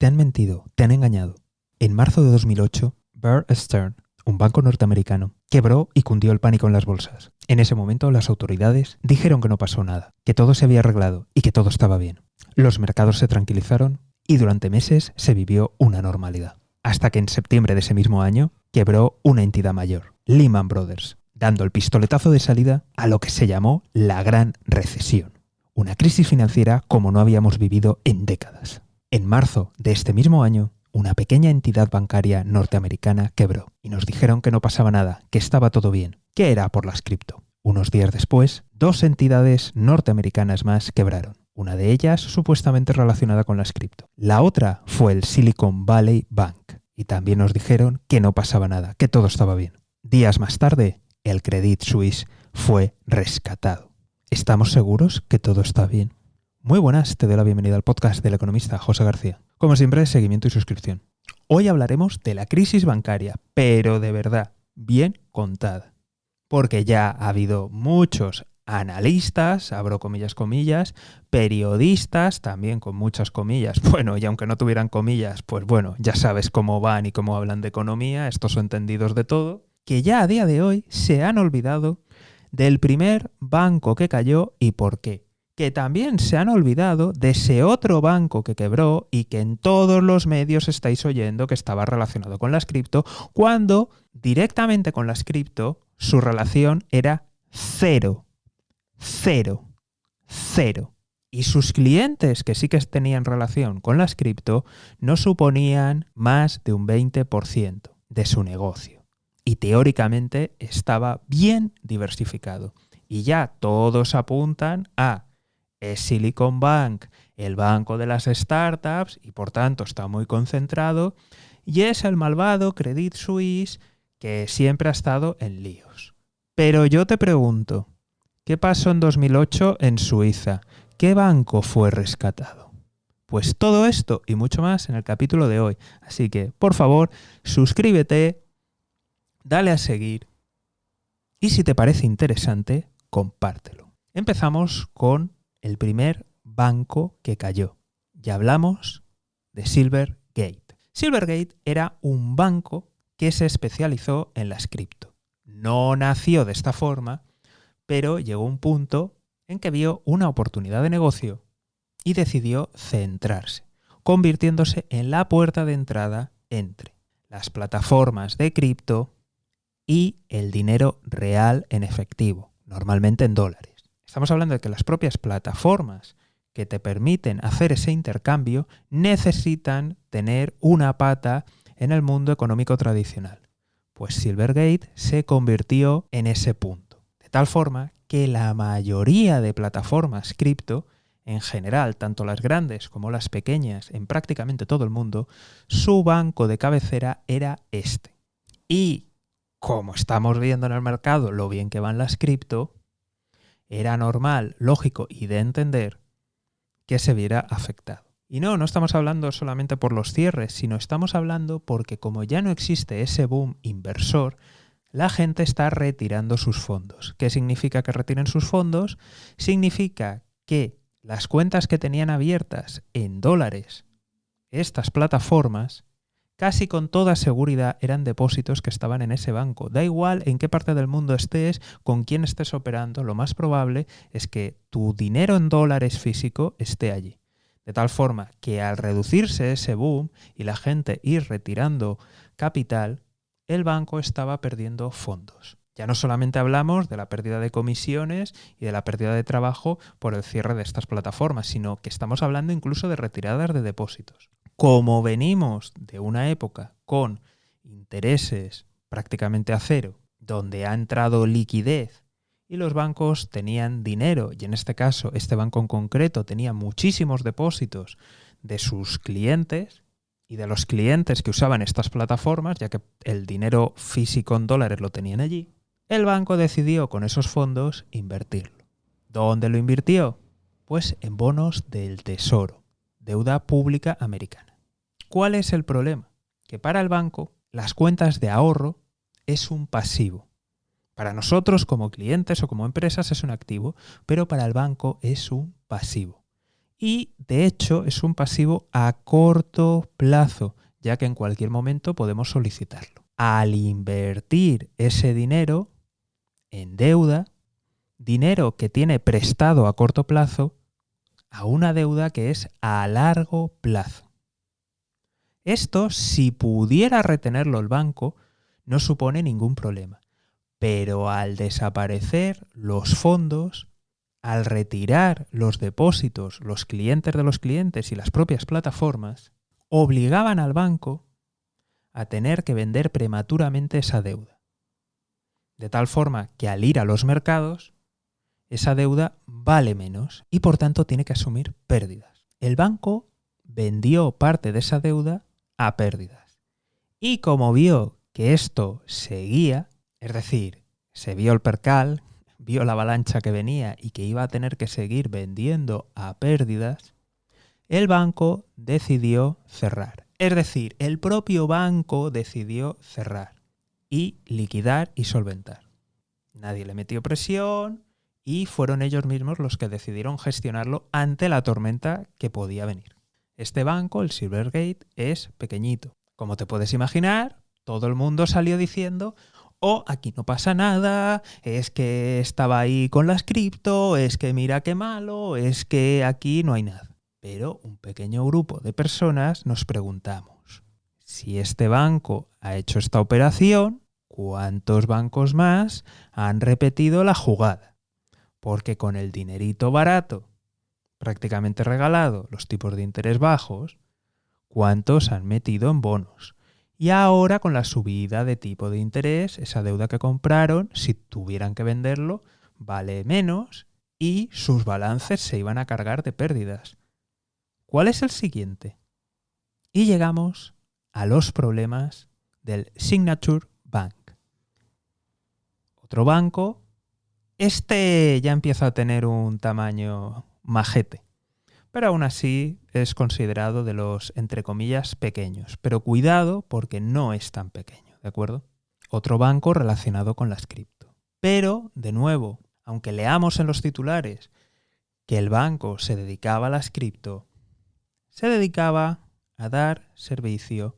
te han mentido, te han engañado. En marzo de 2008, Bear Stearns, un banco norteamericano, quebró y cundió el pánico en las bolsas. En ese momento las autoridades dijeron que no pasó nada, que todo se había arreglado y que todo estaba bien. Los mercados se tranquilizaron y durante meses se vivió una normalidad. Hasta que en septiembre de ese mismo año quebró una entidad mayor, Lehman Brothers, dando el pistoletazo de salida a lo que se llamó la Gran Recesión. Una crisis financiera como no habíamos vivido en décadas. En marzo de este mismo año, una pequeña entidad bancaria norteamericana quebró y nos dijeron que no pasaba nada, que estaba todo bien, que era por las cripto. Unos días después, 2 entidades norteamericanas más quebraron. Una de ellas supuestamente relacionada con las cripto. La otra fue el Silicon Valley Bank y también nos dijeron que no pasaba nada, que todo estaba bien. Días más tarde, el Credit Suisse fue rescatado. ¿Estamos seguros que todo está bien? Muy buenas, te doy la bienvenida al podcast del economista José García. Como siempre, seguimiento y suscripción. Hoy hablaremos de la crisis bancaria, pero de verdad, bien contada. Porque ya ha habido muchos analistas, abro comillas, periodistas, también con muchas comillas, bueno, y aunque no tuvieran comillas, pues bueno, ya sabes cómo van y cómo hablan de economía, estos son entendidos de todo, que ya a día de hoy se han olvidado del primer banco que cayó y por qué. Que también se han olvidado de ese otro banco que quebró y que en todos los medios estáis oyendo que estaba relacionado con las cripto, cuando directamente con las cripto su relación era cero. Y sus clientes que sí que tenían relación con las cripto no suponían más de un 20% de su negocio. Y teóricamente estaba bien diversificado. Y ya todos apuntan a Silicon Bank, el banco de las startups, y por tanto está muy concentrado, y es el malvado Credit Suisse que siempre ha estado en líos. Pero yo te pregunto, ¿qué pasó en 2008 en Suiza? ¿Qué banco fue rescatado? Pues todo esto y mucho más en el capítulo de hoy. Así que, por favor, suscríbete, dale a seguir y si te parece interesante, compártelo. Empezamos con el primer banco que cayó. Ya hablamos de Silvergate. Silvergate era un banco que se especializó en las cripto. No nació de esta forma, pero llegó un punto en que vio una oportunidad de negocio y decidió centrarse, convirtiéndose en la puerta de entrada entre las plataformas de cripto y el dinero real en efectivo, normalmente en dólares. Estamos hablando de que las propias plataformas que te permiten hacer ese intercambio necesitan tener una pata en el mundo económico tradicional. Pues Silvergate se convirtió en ese punto. De tal forma que la mayoría de plataformas cripto, en general, tanto las grandes como las pequeñas, en prácticamente todo el mundo, su banco de cabecera era este. Y como estamos viendo en el mercado lo bien que van las cripto, era normal, lógico y de entender que se viera afectado. Y no estamos hablando solamente por los cierres, sino estamos hablando porque como ya no existe ese boom inversor, la gente está retirando sus fondos. ¿Qué significa que retiren sus fondos? Significa que las cuentas que tenían abiertas en dólares estas plataformas casi con toda seguridad eran depósitos que estaban en ese banco. Da igual en qué parte del mundo estés, con quién estés operando, lo más probable es que tu dinero en dólares físico esté allí. De tal forma que al reducirse ese boom y la gente ir retirando capital, el banco estaba perdiendo fondos. Ya no solamente hablamos de la pérdida de comisiones y de la pérdida de trabajo por el cierre de estas plataformas, sino que estamos hablando incluso de retiradas de depósitos. Como venimos de una época con intereses prácticamente a cero, donde ha entrado liquidez y los bancos tenían dinero, y en este caso este banco en concreto tenía muchísimos depósitos de sus clientes y de los clientes que usaban estas plataformas, ya que el dinero físico en dólares lo tenían allí, el banco decidió con esos fondos invertirlo. ¿Dónde lo invirtió? Pues en bonos del Tesoro, deuda pública americana. ¿Cuál es el problema? Que para el banco las cuentas de ahorro es un pasivo. Para nosotros como clientes o como empresas es un activo, pero para el banco es un pasivo. Y, de hecho, es un pasivo a corto plazo, ya que en cualquier momento podemos solicitarlo. Al invertir ese dinero en deuda, dinero que tiene prestado a corto plazo, a una deuda que es a largo plazo. Esto, si pudiera retenerlo el banco, no supone ningún problema. Pero al desaparecer los fondos, al retirar los depósitos, los clientes de los clientes y las propias plataformas, obligaban al banco a tener que vender prematuramente esa deuda. De tal forma que al ir a los mercados, esa deuda vale menos y por tanto tiene que asumir pérdidas. El banco vendió parte de esa deuda a pérdidas. Y como vio que esto seguía, es decir, se vio el percal, vio la avalancha que venía y que iba a tener que seguir vendiendo a pérdidas, el banco decidió cerrar. Es decir, el propio banco decidió cerrar y liquidar y solventar. Nadie le metió presión y fueron ellos mismos los que decidieron gestionarlo ante la tormenta que podía venir. Este banco, el Silvergate, es pequeñito. Como te puedes imaginar, todo el mundo salió diciendo: oh, aquí no pasa nada, es que estaba ahí con las cripto, es que mira qué malo, es que aquí no hay nada. Pero un pequeño grupo de personas nos preguntamos: si este banco ha hecho esta operación, ¿cuántos bancos más han repetido la jugada? Porque con el dinerito barato, prácticamente regalado, los tipos de interés bajos, ¿cuántos han metido en bonos? Y ahora con la subida de tipo de interés, esa deuda que compraron, si tuvieran que venderlo, vale menos y sus balances se iban a cargar de pérdidas. ¿Cuál es el siguiente? Y llegamos a los problemas del Signature Bank. Otro banco, este ya empieza a tener un tamaño majete, pero aún así es considerado de los, entre comillas, pequeños. Pero cuidado porque no es tan pequeño, ¿de acuerdo? Otro banco relacionado con las cripto. Pero, de nuevo, aunque leamos en los titulares que el banco se dedicaba a las cripto, se dedicaba a dar servicio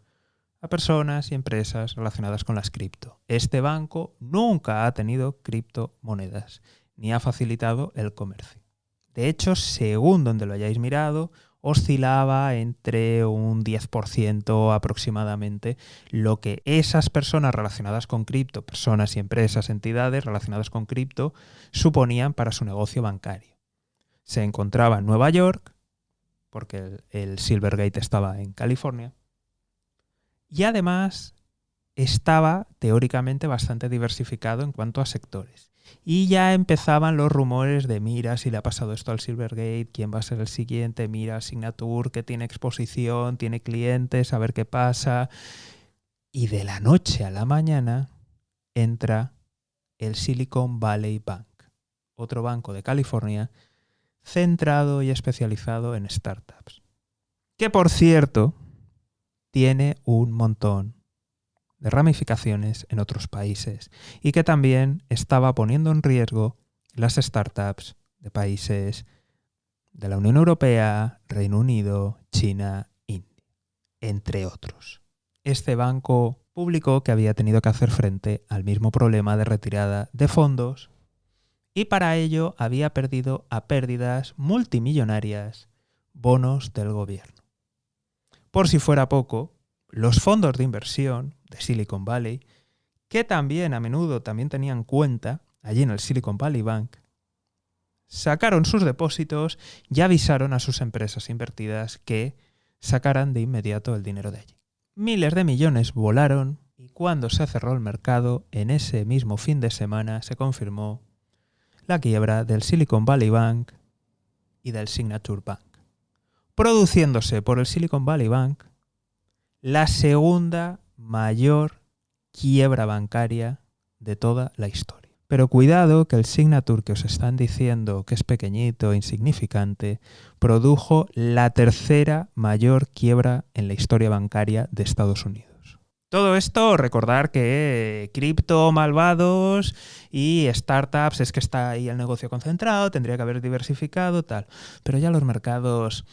a personas y empresas relacionadas con las cripto. Este banco nunca ha tenido criptomonedas ni ha facilitado el comercio. De hecho, según donde lo hayáis mirado, oscilaba entre un 10% aproximadamente lo que esas personas relacionadas con cripto, personas y empresas, entidades relacionadas con cripto, suponían para su negocio bancario. Se encontraba en Nueva York, porque el Silvergate estaba en California, y además estaba teóricamente bastante diversificado en cuanto a sectores. Y ya empezaban los rumores de: mira, si le ha pasado esto al Silvergate, ¿quién va a ser el siguiente? Mira, Signature, que tiene exposición, tiene clientes, a ver qué pasa. Y de la noche a la mañana entra el Silicon Valley Bank, otro banco de California centrado y especializado en startups. Que, por cierto, tiene un montón de ramificaciones en otros países y que también estaba poniendo en riesgo las startups de países de la Unión Europea, Reino Unido, China, India, entre otros. Este banco publicó que había tenido que hacer frente al mismo problema de retirada de fondos y para ello había perdido a pérdidas multimillonarias bonos del gobierno. Por si fuera poco, los fondos de inversión de Silicon Valley, que también a menudo también tenían cuenta allí en el Silicon Valley Bank, sacaron sus depósitos y avisaron a sus empresas invertidas que sacaran de inmediato el dinero de allí. Miles de millones volaron y cuando se cerró el mercado, en ese mismo fin de semana se confirmó la quiebra del Silicon Valley Bank y del Signature Bank, produciéndose por el Silicon Valley Bank la segunda mayor quiebra bancaria de toda la historia. Pero cuidado que el Signature que os están diciendo que es pequeñito, insignificante, produjo la tercera mayor quiebra en la historia bancaria de Estados Unidos. Todo esto, recordar que cripto, malvados y startups, es que está ahí el negocio concentrado, tendría que haber diversificado, tal. Pero ya los mercados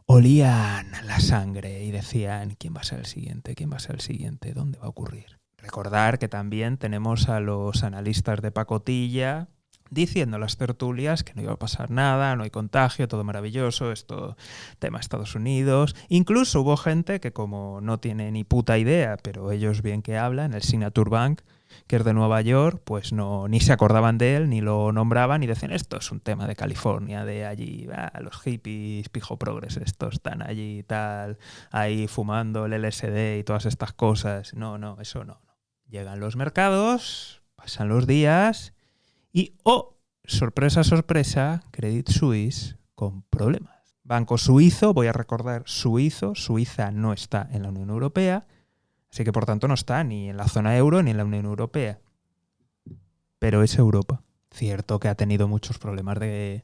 olían la sangre y decían, ¿quién va a ser el siguiente? ¿Quién va a ser el siguiente? ¿Dónde va a ocurrir? Recordar que también tenemos a los analistas de pacotilla diciendo en las tertulias que no iba a pasar nada, no hay contagio, todo maravilloso, esto tema Estados Unidos. Incluso hubo gente que, como no tiene ni puta idea, pero ellos bien que hablan, el Signature Bank, que es de Nueva York, pues no, ni se acordaban de él, ni lo nombraban, y decían, esto es un tema de California, de allí, los hippies, pijo progres, estos están allí y tal, ahí fumando el LSD y todas estas cosas. No, eso no. Llegan los mercados, pasan los días y, oh, sorpresa, sorpresa, Credit Suisse con problemas. Banco suizo, voy a recordar suizo, Suiza no está en la Unión Europea, así que por tanto no está ni en la zona euro ni en la Unión Europea. Pero es Europa. Cierto que ha tenido muchos problemas de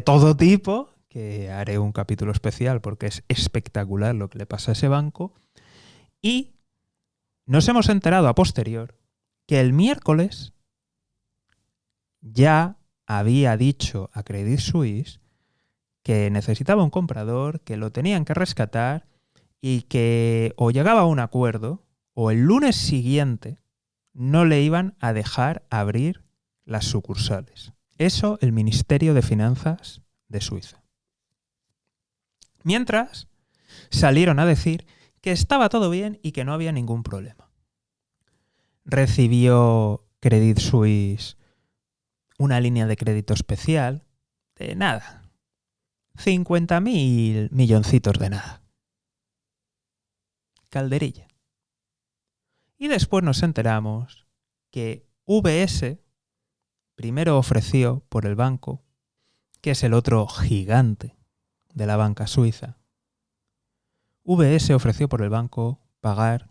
todo tipo, que haré un capítulo especial porque es espectacular lo que le pasa a ese banco. Y nos hemos enterado a posterior que el miércoles ya había dicho a Credit Suisse que necesitaba un comprador, que lo tenían que rescatar y que o llegaba a un acuerdo o el lunes siguiente no le iban a dejar abrir las sucursales. Eso el Ministerio de Finanzas de Suiza. Mientras, salieron a decir que estaba todo bien y que no había ningún problema. Recibió Credit Suisse una línea de crédito especial de nada. 50.000 milloncitos de nada. Calderilla. Y después nos enteramos que UBS primero ofreció por el banco, que es el otro gigante de la banca suiza. UBS ofreció por el banco pagar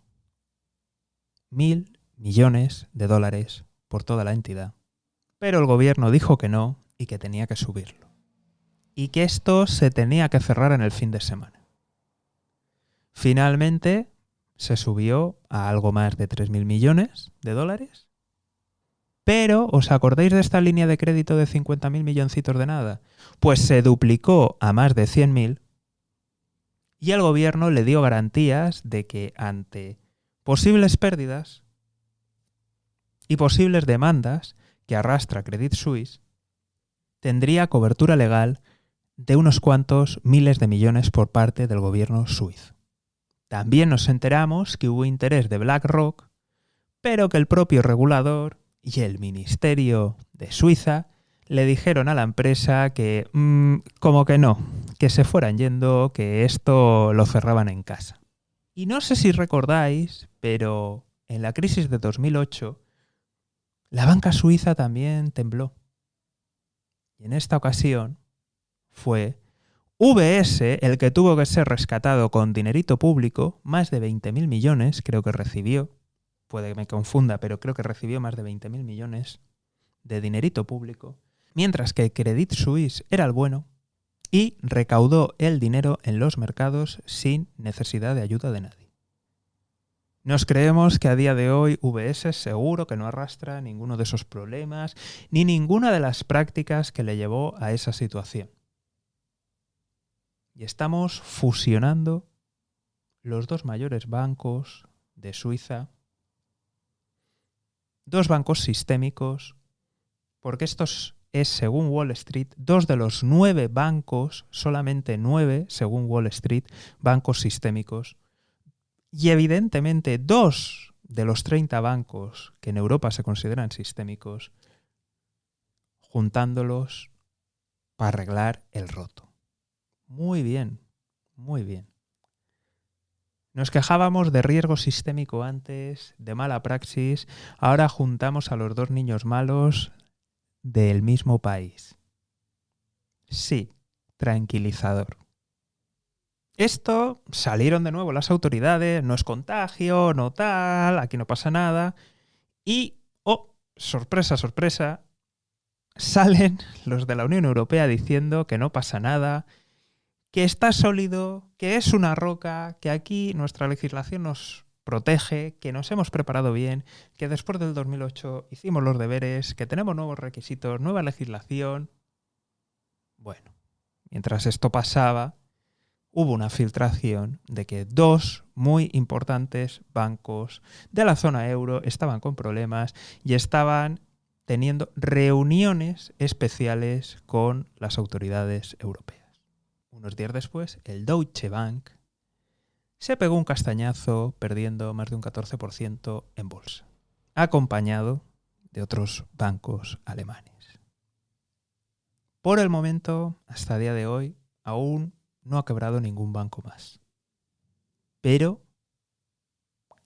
1.000 millones de dólares por toda la entidad. Pero el gobierno dijo que no y que tenía que subirlo. Y que esto se tenía que cerrar en el fin de semana. Finalmente se subió a algo más de 3.000 millones de dólares. Pero, ¿os acordáis de esta línea de crédito de 50.000 milloncitos de nada? Pues se duplicó a más de 100.000 y el gobierno le dio garantías de que ante posibles pérdidas y posibles demandas que arrastra Credit Suisse, tendría cobertura legal de unos cuantos miles de millones por parte del gobierno suizo. También nos enteramos que hubo interés de BlackRock, pero que el propio regulador y el Ministerio de Suiza le dijeron a la empresa que como que no, que se fueran yendo, que esto lo cerraban en casa. Y no sé si recordáis, pero en la crisis de 2008 la banca suiza también tembló. Y en esta ocasión fue UBS el que tuvo que ser rescatado con dinerito público, más de 20.000 millones, creo que recibió, puede que me confunda, pero creo que recibió más de 20.000 millones de dinerito público, mientras que Credit Suisse era el bueno y recaudó el dinero en los mercados sin necesidad de ayuda de nadie. Nos creemos que a día de hoy UBS seguro que no arrastra ninguno de esos problemas ni ninguna de las prácticas que le llevó a esa situación. Y estamos fusionando los dos mayores bancos de Suiza, dos bancos sistémicos, porque estos es, según Wall Street, 2 de los 9 bancos, solamente 9, según Wall Street, bancos sistémicos. Y evidentemente 2 de los 30 bancos que en Europa se consideran sistémicos, juntándolos para arreglar el roto. Muy bien, muy bien. Nos quejábamos de riesgo sistémico antes, de mala praxis, ahora juntamos a los dos niños malos del mismo país. Sí, tranquilizador. Esto salieron de nuevo las autoridades, no es contagio, no tal, aquí no pasa nada. Y, oh, sorpresa, sorpresa, salen los de la Unión Europea diciendo que no pasa nada, que está sólido, que es una roca, que aquí nuestra legislación nos protege, que nos hemos preparado bien, que después del 2008 hicimos los deberes, que tenemos nuevos requisitos, nueva legislación. Bueno, mientras esto pasaba, hubo una filtración de que 2 muy importantes bancos de la zona euro estaban con problemas y estaban teniendo reuniones especiales con las autoridades europeas. Unos días después, el Deutsche Bank se pegó un castañazo perdiendo más de un 14% en bolsa, acompañado de otros bancos alemanes. Por el momento, hasta el día de hoy, aún no ha quebrado ningún banco más. Pero,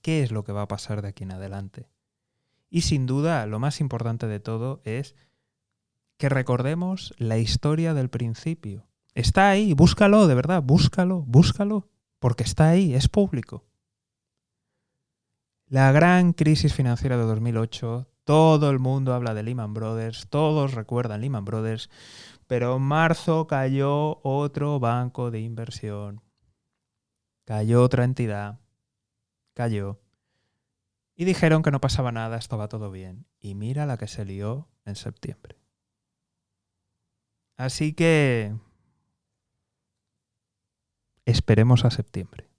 ¿qué es lo que va a pasar de aquí en adelante? Y sin duda, lo más importante de todo es que recordemos la historia del principio. Está ahí, búscalo, de verdad, búscalo, porque está ahí, es público. La gran crisis financiera de 2008, todo el mundo habla de Lehman Brothers, todos recuerdan Lehman Brothers, pero en marzo cayó otro banco de inversión, cayó otra entidad, cayó. Y dijeron que no pasaba nada, estaba todo bien. Y mira la que se lió en septiembre. Así que esperemos a septiembre.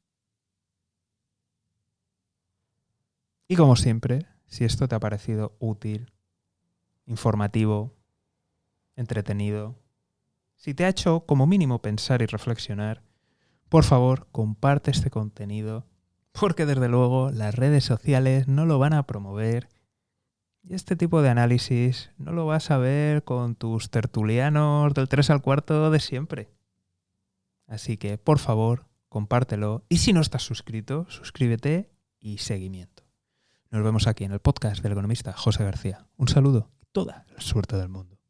Y como siempre, si esto te ha parecido útil, informativo, entretenido, si te ha hecho como mínimo pensar y reflexionar, por favor, comparte este contenido, porque desde luego las redes sociales no lo van a promover y este tipo de análisis no lo vas a ver con tus tertulianos del 3 al cuarto de siempre. Así que, por favor, compártelo y si no estás suscrito, suscríbete y seguimiento. Nos vemos aquí en el podcast del economista José García. Un saludo y toda la suerte del mundo.